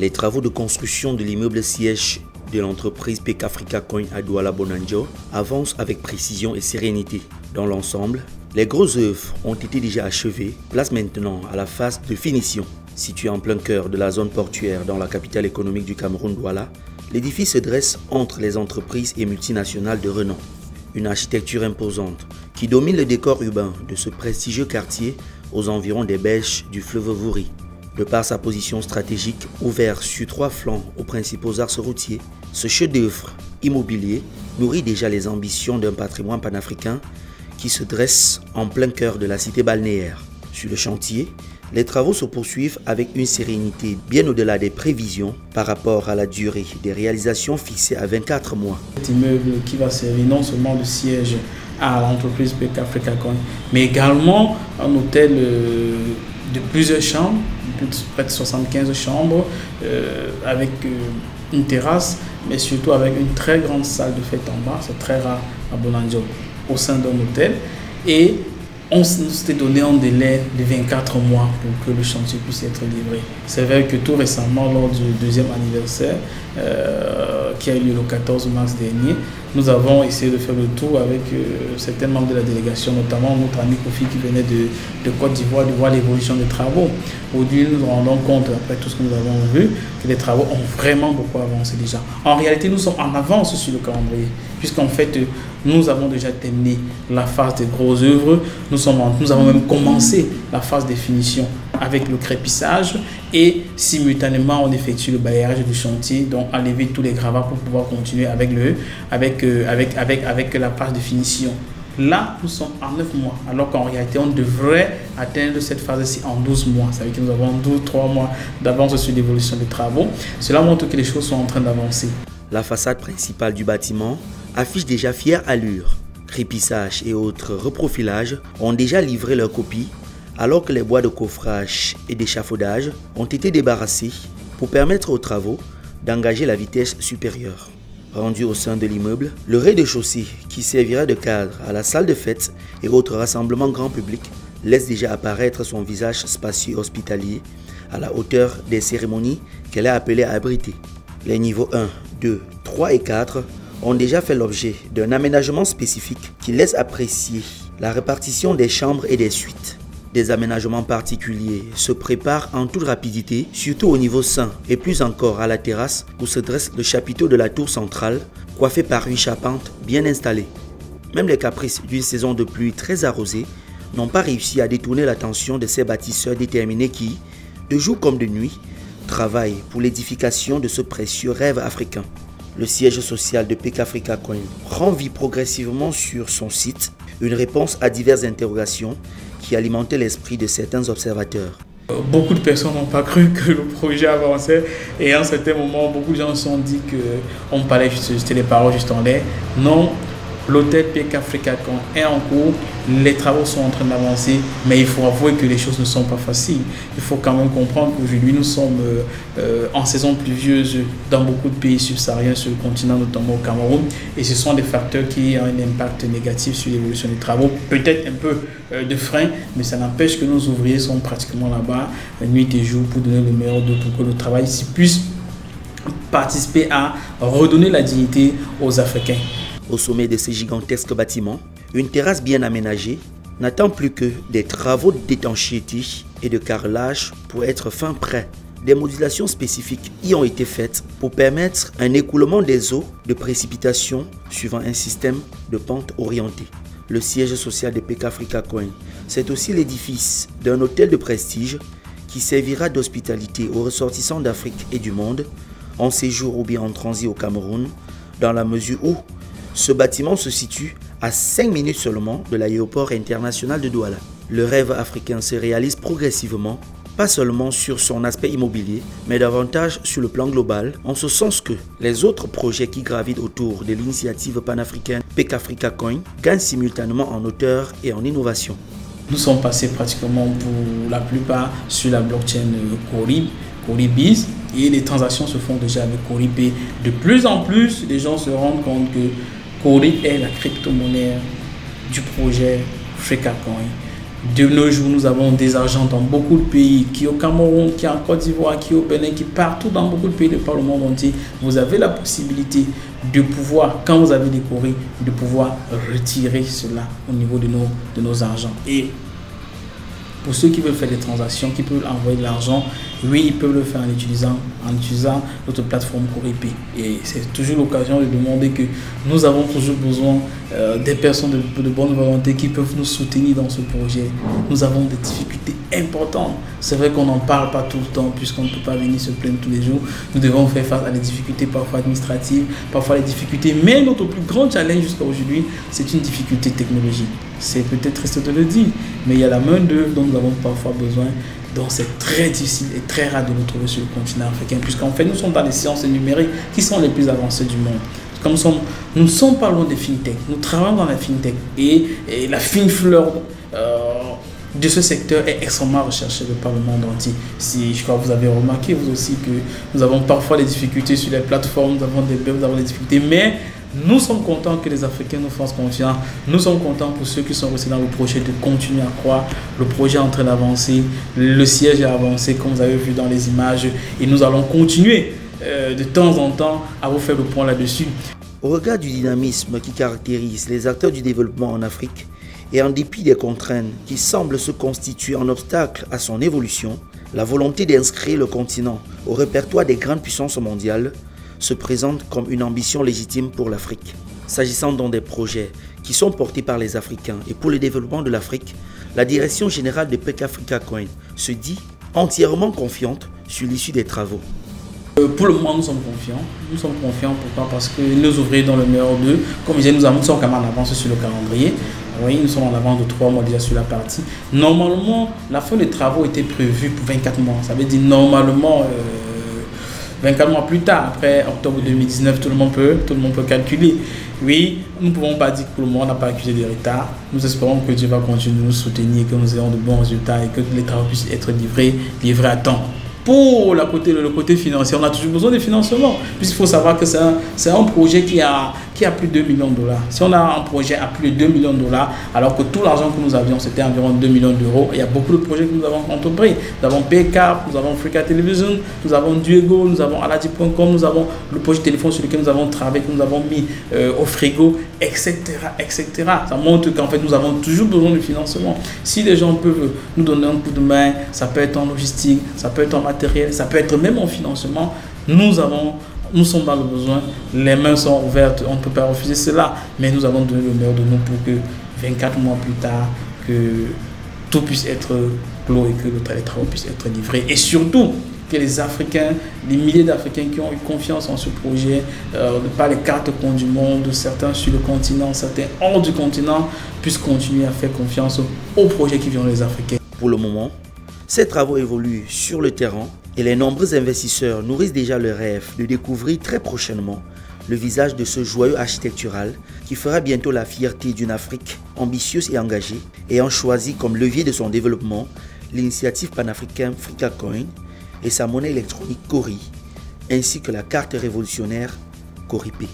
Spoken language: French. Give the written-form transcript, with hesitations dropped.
Les travaux de construction de l'immeuble siège de l'entreprise PK Africa Coin à Douala Bonanjo avancent avec précision et sérénité. Dans l'ensemble, les grosses œuvres ont été déjà achevées, place maintenant à la phase de finition. Situé en plein cœur de la zone portuaire dans la capitale économique du Cameroun, Douala, l'édifice se dresse entre les entreprises et multinationales de renom. Une architecture imposante qui domine le décor urbain de ce prestigieux quartier aux environs des bêches du fleuve Vouri. De par sa position stratégique, ouvert sur 3 flancs aux principaux axes routiers, ce chef-d'œuvre immobilier nourrit déjà les ambitions d'un patrimoine panafricain qui se dresse en plein cœur de la cité balnéaire. Sur le chantier, les travaux se poursuivent avec une sérénité bien au-delà des prévisions par rapport à la durée des réalisations fixées à 24 mois. Cet immeuble qui va servir non seulement de siège à l'entreprise PK Africa Coin, mais également un hôtel de plusieurs chambres, près de 75 chambres, avec une terrasse, mais surtout avec une très grande salle de fête en bas, c'est très rare à Bonanjo, au sein d'un hôtel. Et on s'était donné un délai de 24 mois pour que le chantier puisse être livré. C'est vrai que tout récemment, lors du 2e anniversaire, qui a eu lieu le 14 mars dernier, nous avons essayé de faire le tour avec certains membres de la délégation, notamment notre ami Kofi qui venait de Côte d'Ivoire, de voir l'évolution des travaux. Aujourd'hui, nous nous rendons compte, après tout ce que nous avons vu, que les travaux ont vraiment beaucoup avancé déjà. En réalité, nous sommes en avance sur le calendrier, puisqu'en fait, nous avons déjà terminé la phase des grosses œuvres. Nous avons même commencé la phase de finition avec le crépissage et simultanément on effectue le balayage du chantier, donc enlever tous les gravats pour pouvoir continuer avec la phase de finition. Là, nous sommes en 9 mois, alors qu'en réalité, on devrait atteindre cette phase-ci en 12 mois. Ça veut dire que nous avons 3 mois d'avance sur l'évolution des travaux. Cela montre que les choses sont en train d'avancer. La façade principale du bâtiment affiche déjà fière allure. Crépissage et autres reprofilages ont déjà livré leur copie, alors que les bois de coffrage et d'échafaudage ont été débarrassés pour permettre aux travaux d'engager la vitesse supérieure. Rendu au sein de l'immeuble, le rez-de-chaussée qui servira de cadre à la salle de fête et autres rassemblements grand public laisse déjà apparaître son visage spacieux hospitalier à la hauteur des cérémonies qu'elle est appelée à abriter. Les niveaux 1, 2, 3 et 4 ont déjà fait l'objet d'un aménagement spécifique qui laisse apprécier la répartition des chambres et des suites. Des aménagements particuliers se préparent en toute rapidité, surtout au niveau saint et plus encore à la terrasse où se dresse le chapiteau de la tour centrale, coiffé par une charpente bien installée. Même les caprices d'une saison de pluie très arrosée n'ont pas réussi à détourner l'attention de ces bâtisseurs déterminés qui, de jour comme de nuit, travaillent pour l'édification de ce précieux rêve africain. Le siège social de PK Africa Coin rend vie progressivement sur son site une réponse à diverses interrogations qui alimentaient l'esprit de certains observateurs. Beaucoup de personnes n'ont pas cru que le projet avançait et à un certain moment, beaucoup de gens se sont dit qu'on parlait juste des paroles juste en l'air. Non, l'hôtel PK Africa Coin est en cours, les travaux sont en train d'avancer, mais il faut avouer que les choses ne sont pas faciles. Il faut quand même comprendre qu'aujourd'hui nous sommes en saison pluvieuse dans beaucoup de pays subsahariens sur le continent, notamment au Cameroun, et ce sont des facteurs qui ont un impact négatif sur l'évolution des travaux. Peut-être un peu de frein, mais ça n'empêche que nos ouvriers sont pratiquement là-bas nuit et jour pour donner le meilleur d'eux pour que le travail ici puisse participer à redonner la dignité aux Africains. Au sommet de ces gigantesques bâtiments, une terrasse bien aménagée n'attend plus que des travaux d'étanchéité et de carrelage pour être fin prêt. Des modulations spécifiques y ont été faites pour permettre un écoulement des eaux de précipitation suivant un système de pente orientée. Le siège social de PK Africa Coin, c'est aussi l'édifice d'un hôtel de prestige qui servira d'hospitalité aux ressortissants d'Afrique et du monde en séjour ou bien en transit au Cameroun, dans la mesure où ce bâtiment se situe à 5 minutes seulement de l'aéroport international de Douala. Le rêve africain se réalise progressivement, pas seulement sur son aspect immobilier, mais davantage sur le plan global, en ce sens que les autres projets qui gravitent autour de l'initiative panafricaine PK Africa Coin gagnent simultanément en hauteur et en innovation. Nous sommes passés pratiquement pour la plupart sur la blockchain Coribiz et les transactions se font déjà avec Coripay. De plus en plus, les gens se rendent compte que Cori est la crypto-monnaie du projet Africa Coin. De nos jours, nous avons des agents dans beaucoup de pays, qui au Cameroun, qui en Côte d'Ivoire, qui au Bénin, qui partout dans beaucoup de pays de par le monde entier. Vous avez la possibilité de pouvoir, quand vous avez décoré, de pouvoir retirer cela au niveau de nos argents. Et pour ceux qui veulent faire des transactions, qui peuvent envoyer de l'argent, oui, ils peuvent le faire en utilisant notre plateforme Coripe. Et c'est toujours l'occasion de demander que nous avons toujours besoin des personnes de bonne volonté qui peuvent nous soutenir dans ce projet. Nous avons des difficultés importantes. C'est vrai qu'on n'en parle pas tout le temps puisqu'on ne peut pas venir se plaindre tous les jours. Nous devons faire face à des difficultés parfois administratives, parfois les difficultés. Mais notre plus grand challenge jusqu'à aujourd'hui, c'est une difficulté technologique. C'est peut-être triste de le dire, mais il y a la main-d'œuvre dont nous avons parfois besoin. Donc c'est très difficile et très rare de nous trouver sur le continent africain, puisqu'en fait nous sommes dans les sciences numériques qui sont les plus avancées du monde. Comme nous ne sommes pas loin des fintech, nous travaillons dans la fintech et la fine fleur de ce secteur est extrêmement recherchée par le monde entier. Si je crois que vous avez remarqué vous aussi que nous avons parfois des difficultés sur les plateformes, nous avons des difficultés, mais nous sommes contents que les Africains nous fassent confiance. Nous sommes contents pour ceux qui sont restés dans le projet de continuer à croire. Le projet est en train d'avancer. Le siège est avancé comme vous avez vu dans les images. Et nous allons continuer de temps en temps à vous faire le point là-dessus. Au regard du dynamisme qui caractérise les acteurs du développement en Afrique et en dépit des contraintes qui semblent se constituer en obstacle à son évolution, la volonté d'inscrire le continent au répertoire des grandes puissances mondiales se présente comme une ambition légitime pour l'Afrique. S'agissant donc des projets qui sont portés par les Africains et pour le développement de l'Afrique, la direction générale de PEC Africa Coin se dit entièrement confiante sur l'issue des travaux. Pour le moment, nous sommes confiants. Nous sommes confiants, pourquoi? Parce que nos ouvriers dans le meilleur d'eux, comme je disais, nous sommes quand même en avance sur le calendrier. Oui, nous sommes en avance de 3 mois déjà sur la partie. Normalement, la fin des travaux était prévue pour 24 mois. Ça veut dire normalement 24 mois plus tard, après octobre 2019, tout le monde peut calculer. Oui, nous ne pouvons pas dire que pour le moment on n'a pas accusé de retard. Nous espérons que Dieu va continuer de nous soutenir, que nous ayons de bons résultats et que les travaux puissent être livrés à temps. Pour le côté financier, on a toujours besoin de financement, puisqu'il faut savoir que c'est un projet qui a plus de 2 millions de dollars. Si on a un projet à plus de 2 millions de dollars, alors que tout l'argent que nous avions, c'était environ 2 millions d'euros, il y a beaucoup de projets que nous avons entrepris. Nous avons PCAP, nous avons Africa Television, nous avons Duego, nous avons Aladi.com, nous avons le projet téléphone sur lequel nous avons travaillé, que nous avons mis au frigo, etc., etc. Ça montre qu'en fait, nous avons toujours besoin de financement. Si les gens peuvent nous donner un coup de main, ça peut être en logistique, ça peut être en matériel, ça peut être même en financement, nous sommes dans le besoin, les mains sont ouvertes, on ne peut pas refuser cela, mais nous allons donner le meilleur de nous pour que 24 mois plus tard, que tout puisse être clos et que les travaux puissent être livrés. Et surtout, que les Africains, les milliers d'Africains qui ont eu confiance en ce projet, de par les cartes coins du monde, certains sur le continent, certains hors du continent, puissent continuer à faire confiance aux projets qui viennent des Africains. Pour le moment, ces travaux évoluent sur le terrain et les nombreux investisseurs nourrissent déjà le rêve de découvrir très prochainement le visage de ce joyau architectural qui fera bientôt la fierté d'une Afrique ambitieuse et engagée, ayant choisi comme levier de son développement l'initiative panafricaine Africa Coin et sa monnaie électronique Cori, ainsi que la carte révolutionnaire Coripe.